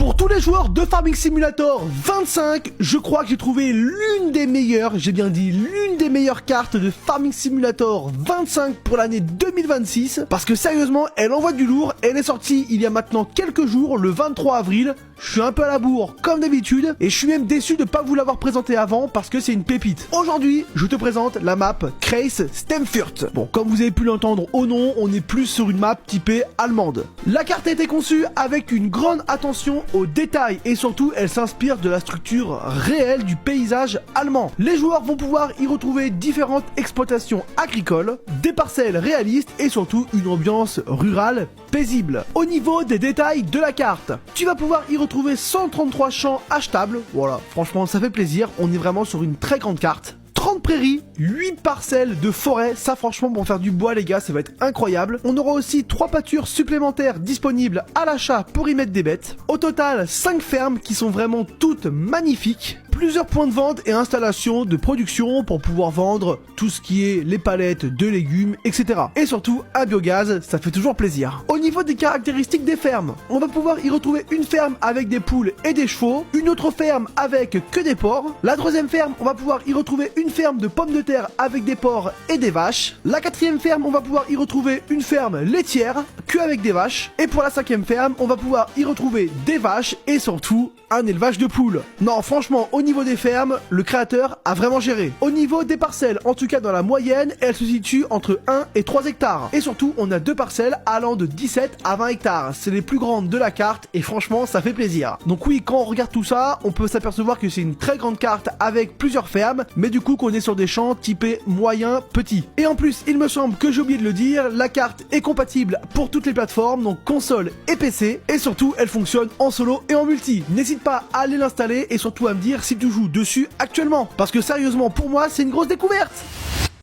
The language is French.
Pour tous les joueurs de Farming Simulator 25, je crois que j'ai trouvé l'une des meilleures, j'ai bien dit l'une des meilleures cartes de Farming Simulator 25 pour l'année 2026. Parce que sérieusement, elle envoie du lourd, elle est sortie il y a maintenant quelques jours, le 23 avril. Je suis un peu à la bourre comme d'habitude et je suis même déçu de ne pas vous l'avoir présenté avant parce que c'est une pépite. Aujourd'hui, je te présente la map Kreis Stemfurt. Bon, comme vous avez pu l'entendre au nom, on est plus sur une map typée allemande. La carte a été conçue avec une grande attention aux détails et surtout elle s'inspire de la structure réelle du paysage allemand. Les joueurs vont pouvoir y retrouver différentes exploitations agricoles, des parcelles réalistes et surtout une ambiance rurale paisible. Au niveau des détails de la carte, tu vas pouvoir y retrouver 133 champs achetables. Voilà, franchement ça fait plaisir, on est vraiment sur une très grande carte. 30 prairies, 8 parcelles de forêt, ça franchement pour faire du bois les gars ça va être incroyable. On aura aussi 3 pâtures supplémentaires disponibles à l'achat pour y mettre des bêtes. Au total 5 fermes qui sont vraiment toutes magnifiques. Plusieurs points de vente et installations de production pour pouvoir vendre tout ce qui est les palettes de légumes, etc. Et surtout un biogaz, ça fait toujours plaisir. Au niveau des caractéristiques des fermes, on va pouvoir y retrouver une ferme avec des poules et des chevaux, une autre ferme avec que des porcs. La troisième ferme, on va pouvoir y retrouver une ferme de pommes de terre avec des porcs et des vaches. La quatrième ferme, on va pouvoir y retrouver une ferme laitière que avec des vaches. Et pour la cinquième ferme, on va pouvoir y retrouver des vaches et surtout un élevage de poules. Non, franchement, au niveau des fermes, le créateur a vraiment géré. Au niveau des parcelles, en tout cas dans la moyenne, elle se situe entre 1 et 3 hectares. Et surtout, on a 2 parcelles allant de 17 à 20 hectares. C'est les plus grandes de la carte et franchement, ça fait plaisir. Donc oui, quand on regarde tout ça, on peut s'apercevoir que c'est une très grande carte avec plusieurs fermes, mais du coup qu'on est sur des champs typés moyen, petit. Et en plus, il me semble que j'ai oublié de le dire, la carte est compatible pour toutes les plateformes, donc console et PC. Et surtout, elle fonctionne en solo et en multi. N'hésite pas à aller l'installer et surtout à me dire si tu joues dessus actuellement. Parce que sérieusement, pour moi, c'est une grosse découverte.